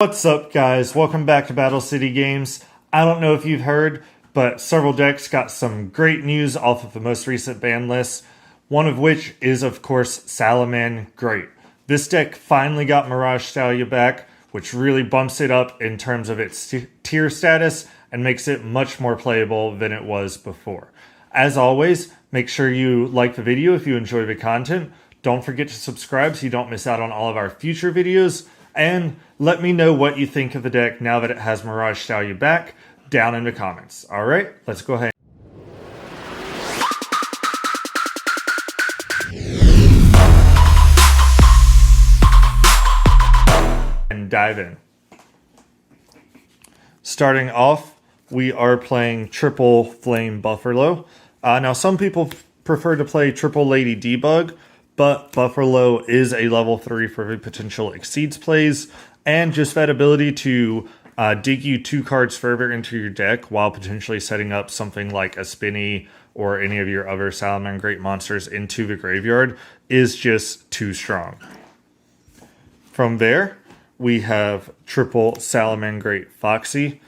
What's up, guys? Welcome back to Battle City Games. I don't know if you've heard, but several decks got some great news off of the most recent ban lists, one of which is, of course, Salamangreat. This deck finally got Mirage Stallion back, which really bumps it up in terms of its tier status and makes it much more playable than it was before. As always, make sure you like the video if you enjoy the content. Don't forget to subscribe so you don't miss out on all of our future videos. And let me know what you think of the deck now that it has Mirage Stallion back down in the comments. Alright, let's go ahead and dive in. Starting off, we are playing Triple Flame Buffalo. Now, some people prefer to play Triple Lady Debug, but Buffalo is a level 3 for the potential exceeds plays, and just that ability to dig you 2 cards further into your deck while potentially setting up something like a Spinny or any of your other Salamangreat monsters into the graveyard is just too strong. From there, we have Triple Salamangreat Foxy.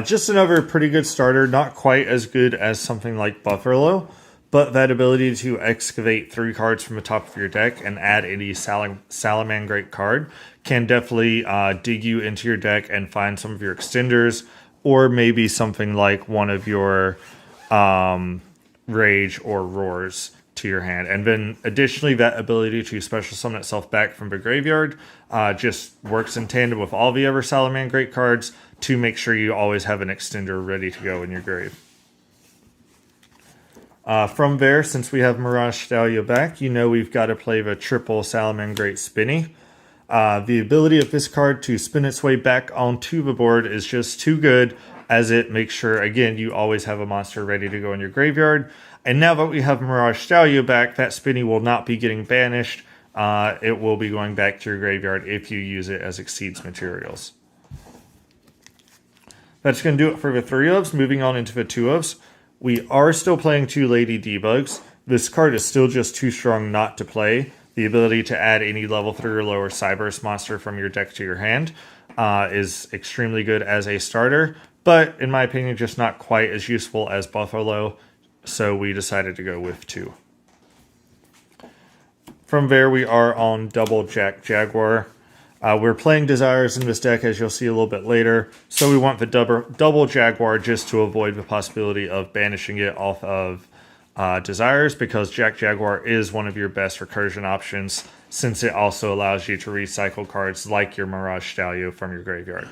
Just another pretty good starter, not quite as good as something like Buffalo, but that ability to excavate 3 cards from the top of your deck and add any Salamangreat card can definitely dig you into your deck and find some of your extenders, or maybe something like one of your Rage or Roars to your hand. And then additionally, that ability to special summon itself back from the graveyard just works in tandem with all the other Salamangreat cards to make sure you always have an extender ready to go in your grave. From there, since we have Mirage Stallion back, you know we've got to play the Triple Salamangreat Spinny. The ability of this card to spin its way back onto the board is just too good, as it makes sure, again, you always have a monster ready to go in your graveyard. And now that we have Mirage Stallion back, that Spinny will not be getting banished. It will be going back to your graveyard if you use it as exceeds materials. That's going to do it for the 3 ofs. Moving on into the 2 ofs. We are still playing 2 Lady Debugs. This card is still just too strong not to play. The ability to add any level 3 or lower Cyberse monster from your deck to your hand is extremely good as a starter, but in my opinion, just not quite as useful as Buffalo, so we decided to go with 2. From there, we are on Double Jack Jaguar. We're playing Desires in this deck, as you'll see a little bit later, so we want the double Jaguar just to avoid the possibility of banishing it off of Desires, because Jack Jaguar is one of your best recursion options, since it also allows you to recycle cards like your Mirage Stallion from your graveyard.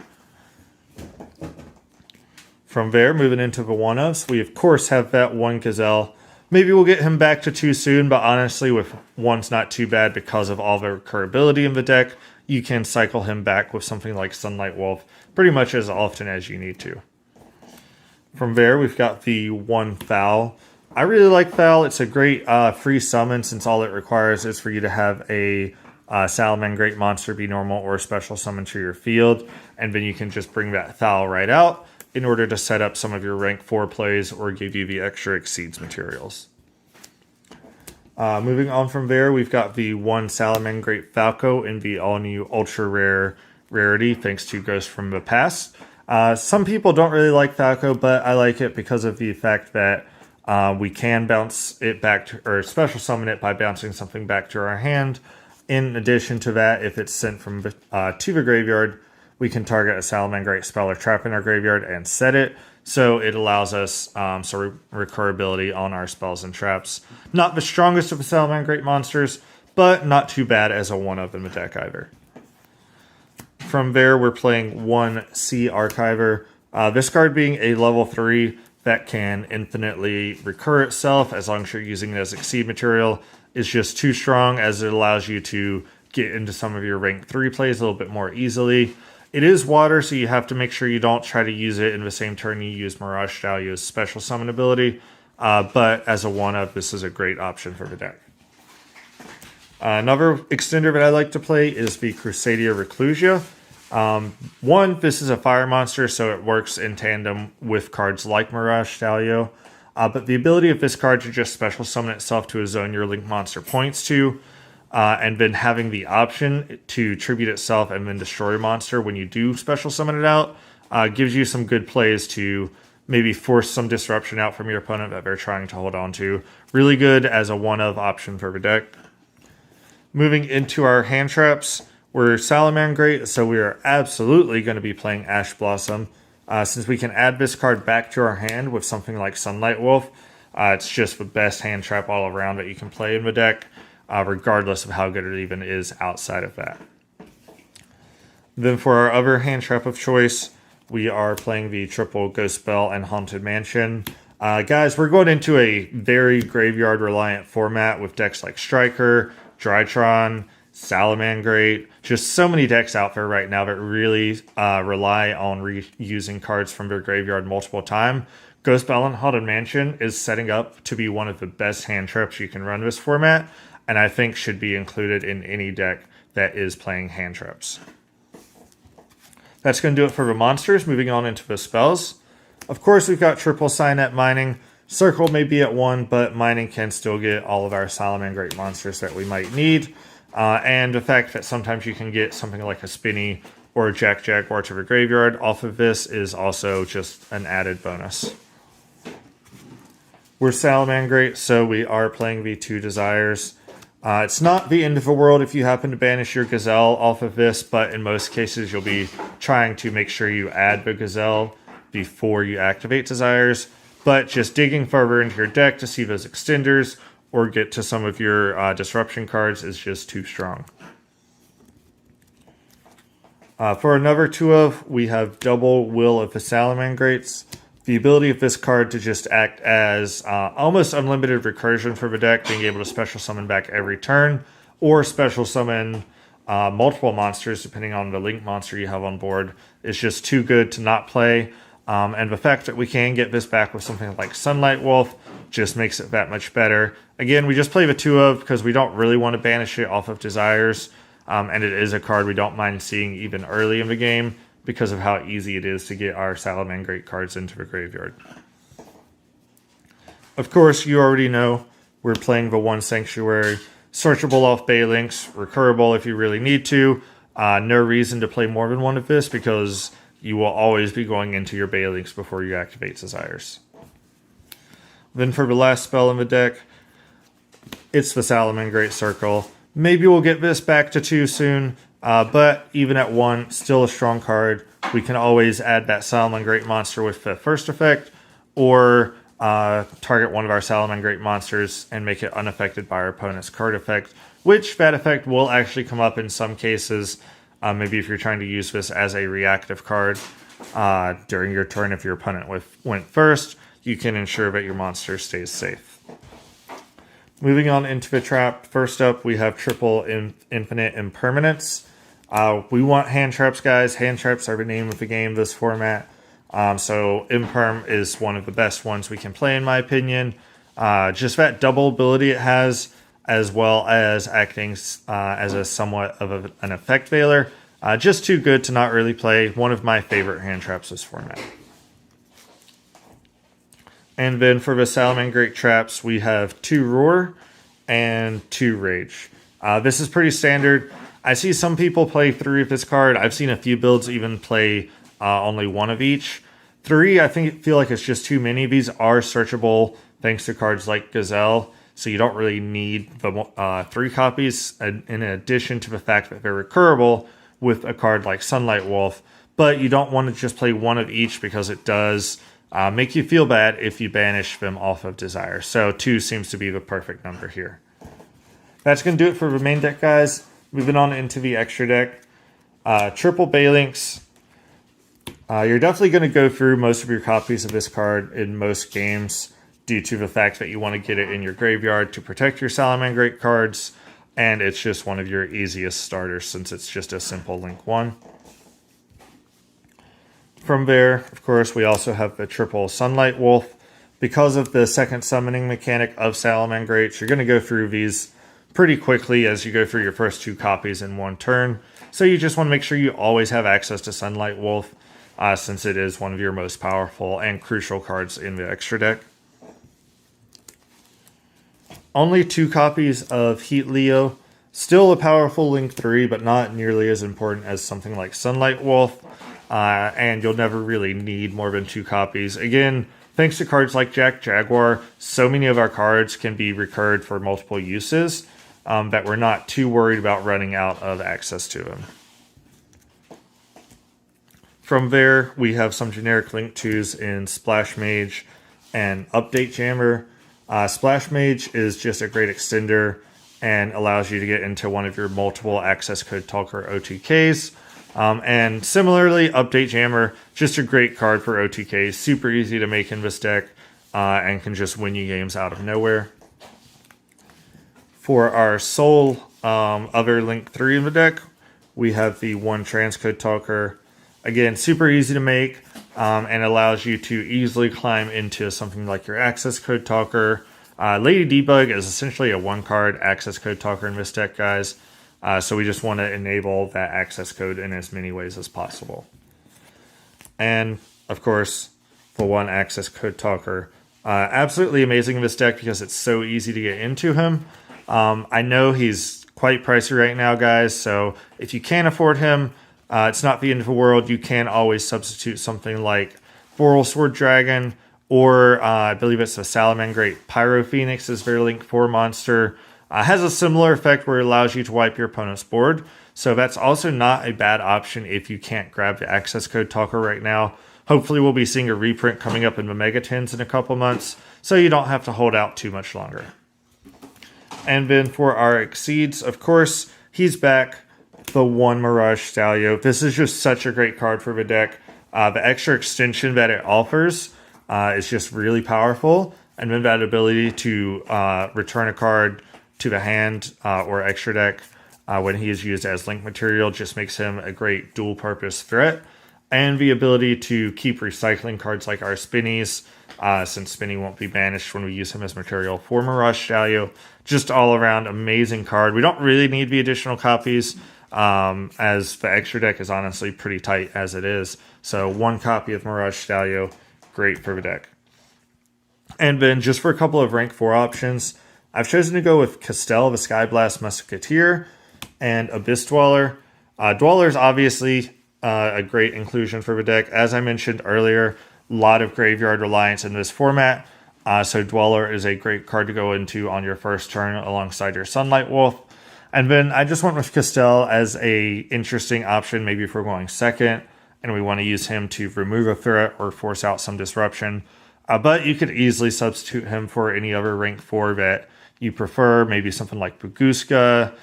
From there, moving into the 1-ofs, we of course have that 1 Gazelle. Maybe we'll get him back to 2 soon, but honestly, with 1's not too bad because of all the recurability in the deck. You can cycle him back with something like Sunlight Wolf pretty much as often as you need to. From there, we've got the 1 Foul. I really like Foul. It's a great free summon, since all it requires is for you to have a Salamangreat monster be normal or special summon to your field, and then you can just bring that Foul right out in order to set up some of your rank 4 plays or give you the extra exceeds materials. Moving on from there, we've got the 1 Salamangreat Falco in the all-new ultra rare rarity, thanks to Ghost from the Past. Some people don't really like Falco, but I like it because of the fact that we can bounce it back to, or special summon it by bouncing something back to our hand. In addition to that, if it's sent from to the graveyard, we can target a Salamangreat spell or trap in our graveyard and set it. So it allows us some recurability on our spells and traps. Not the strongest of the Salamangreat monsters, but not too bad as a 1-of in the deck either. From there, we're playing 1 Sea Archiver. This card being a level 3 that can infinitely recur itself as long as you're using it as exceed material is just too strong, as it allows you to get into some of your rank 3 plays a little bit more easily. It is water, so you have to make sure you don't try to use it in the same turn you use Mirage Stallion's special summon ability. But as a 1-of, this is a great option for the deck. Another extender that I like to play is the Crusadia Reclusia. This is a fire monster, so it works in tandem with cards like Mirage Stallion. But the ability of this card to just special summon itself to a zone your link monster points to and then having the option to tribute itself and then destroy a monster when you do special summon it out gives you some good plays to maybe force some disruption out from your opponent that they're trying to hold on to. Really good as a one-of option for the deck. Moving into our hand traps, we're Salamangreat, so we are absolutely going to be playing Ash Blossom. Since we can add this card back to our hand with something like Sunlight Wolf, it's just the best hand trap all around that you can play in the deck, regardless of how good it even is outside of that. Then for our other hand trap of choice, we are playing the triple Ghost Bell and Haunted Mansion. Guys, we're going into a very graveyard-reliant format with decks like Striker, Drytron, Salamangreat. Just so many decks out there right now that really rely on reusing cards from their graveyard multiple times. Ghost Bell and Haunted Mansion is setting up to be one of the best hand traps you can run this format, and I think should be included in any deck that is playing hand traps. That's going to do it for the monsters. Moving on into the spells. Of course, we've got triple Signet Mining. Circle may be at 1, but Mining can still get all of our Salamangreat monsters that we might need. And the fact that sometimes you can get something like a Spinny or a Jack Jaguar to the graveyard off of this is also just an added bonus. We're Salamangreat, so we are playing the 2 Desires. It's not the end of the world if you happen to banish your Gazelle off of this, but in most cases you'll be trying to make sure you add the Gazelle before you activate Desires. But just digging further into your deck to see those extenders or get to some of your disruption cards is just too strong. For another 2-of, we have double Will of the Salamangreats. The ability of this card to just act as almost unlimited recursion for the deck, being able to special summon back every turn, or special summon multiple monsters depending on the link monster you have on board, is just too good to not play. And the fact that we can get this back with something like Sunlight Wolf just makes it that much better. Again, we just play the 2-of because we don't really want to banish it off of Desires, and it is a card we don't mind seeing even early in the game, because of how easy it is to get our Salamangreat cards into the graveyard. Of course, you already know we're playing the 1 Sanctuary, searchable off Baylinks, recurable if you really need to. No reason to play more than one of this because you will always be going into your Baylinks before you activate Desires. Then for the last spell in the deck, it's the Salamangreat Circle. Maybe we'll get this back to 2 soon. But even at 1, still a strong card. We can always add that Salamangreat monster with the first effect, or target one of our Salamangreat monsters and make it unaffected by our opponent's card effect, which that effect will actually come up in some cases. Maybe if you're trying to use this as a reactive card during your turn, if your opponent went first, you can ensure that your monster stays safe. Moving on into the trap, first up we have triple infinite impermanence. We want hand traps, guys. Hand traps are the name of the game, this format. So Imperm is one of the best ones we can play, in my opinion. Just that double ability it has, as well as acting as a somewhat of an effect veiler. Just too good to not really play. One of my favorite hand traps this format. And then for the Salamangreat traps, we have 2 Roar and 2 Rage. This is pretty standard. I see some people play 3 of this card. I've seen a few builds even play only 1 of each. 3, I feel like it's just too many. These are searchable thanks to cards like Gazelle, so you don't really need the 3 copies, in addition to the fact that they're recurable with a card like Sunlight Wolf. But you don't want to just play 1 of each because it does make you feel bad if you banish them off of Desire. So 2 seems to be the perfect number here. That's going to do it for the main deck, guys. Moving on into the extra deck. Triple Baylinks. You're definitely going to go through most of your copies of this card in most games due to the fact that you want to get it in your graveyard to protect your Salamangreat cards, and it's just one of your easiest starters since it's just a simple link 1. From there, of course, we also have the triple Sunlight Wolf. Because of the second summoning mechanic of Salamangreat, you're going to go through these pretty quickly as you go through your first 2 copies in 1 turn. So you just want to make sure you always have access to Sunlight Wolf, since it is one of your most powerful and crucial cards in the extra deck. Only 2 copies of Heat Leo, Still a powerful Link 3, but not nearly as important as something like Sunlight Wolf, and you'll never really need more than 2 copies. Again, thanks to cards like Jack Jaguar, so many of our cards can be recurred for multiple uses that we're not too worried about running out of access to them. From there, we have some generic Link 2s in Splash Mage and Update Jammer. Splash Mage is just a great extender and allows you to get into one of your multiple access code talker OTKs. And similarly, Update Jammer, just a great card for OTKs, super easy to make in this deck, and can just win you games out of nowhere. For our sole other Link 3 in the deck, we have the 1 transcode talker. Again, super easy to make, and allows you to easily climb into something like your access code talker. Lady Debug is essentially a 1-card access code talker in this deck, guys. So we just want to enable that access code in as many ways as possible. And, of course, the 1 access code talker. Absolutely amazing in this deck because it's so easy to get into him. I know he's quite pricey right now, guys, so if you can't afford him, it's not the end of the world. You can always substitute something like Boral Sword Dragon, or I believe it's a Salamangreat Pyro Phoenix is their Link 4 monster. Has a similar effect where it allows you to wipe your opponent's board. So that's also not a bad option if you can't grab the access code talker right now. Hopefully we'll be seeing a reprint coming up in the Mega Tins in a couple months, so you don't have to hold out too much longer. And then for our Exceeds, of course, he's back. The 1 Mirage Stallion. This is just such a great card for the deck. The extra extension that it offers is just really powerful. And then that ability to return a card to the hand or extra deck when he is used as link material just makes him a great dual purpose threat. And the ability to keep recycling cards like our Spinnies, since Spinny won't be banished when we use him as material for Mirage Stallion. Just all around amazing card. We don't really need the additional copies, as the extra deck is honestly pretty tight as it is. So 1 copy of Mirage Stallion, great for the deck. And then just for a couple of rank 4 options, I've chosen to go with Castel, the Skyblast Musketeer, and Abyss Dweller. Dweller is obviously a great inclusion for the deck. As I mentioned earlier, a lot of graveyard reliance in this format. So Dweller is a great card to go into on your first turn alongside your Sunlight Wolf. And then I just went with Castel as a interesting option, maybe if we're going second and we want to use him to remove a threat or force out some disruption. But you could easily substitute him for any other rank 4 that you prefer, maybe something like Puguska.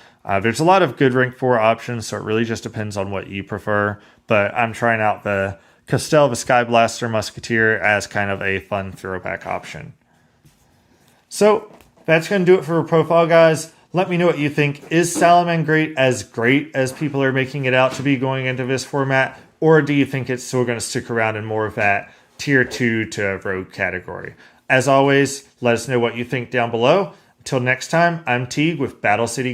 There's a lot of good rank 4 options, so it really just depends on what you prefer. But I'm trying out the Castel, the Skyblaster Musketeer, as kind of a fun throwback option. So that's going to do it for a profile, guys. Let me know what you think. Is Salamangreat as great as people are making it out to be going into this format? Or do you think it's still going to stick around in more of that tier 2 to rogue category? As always, let us know what you think down below. Until next time, I'm Teague with Battle City.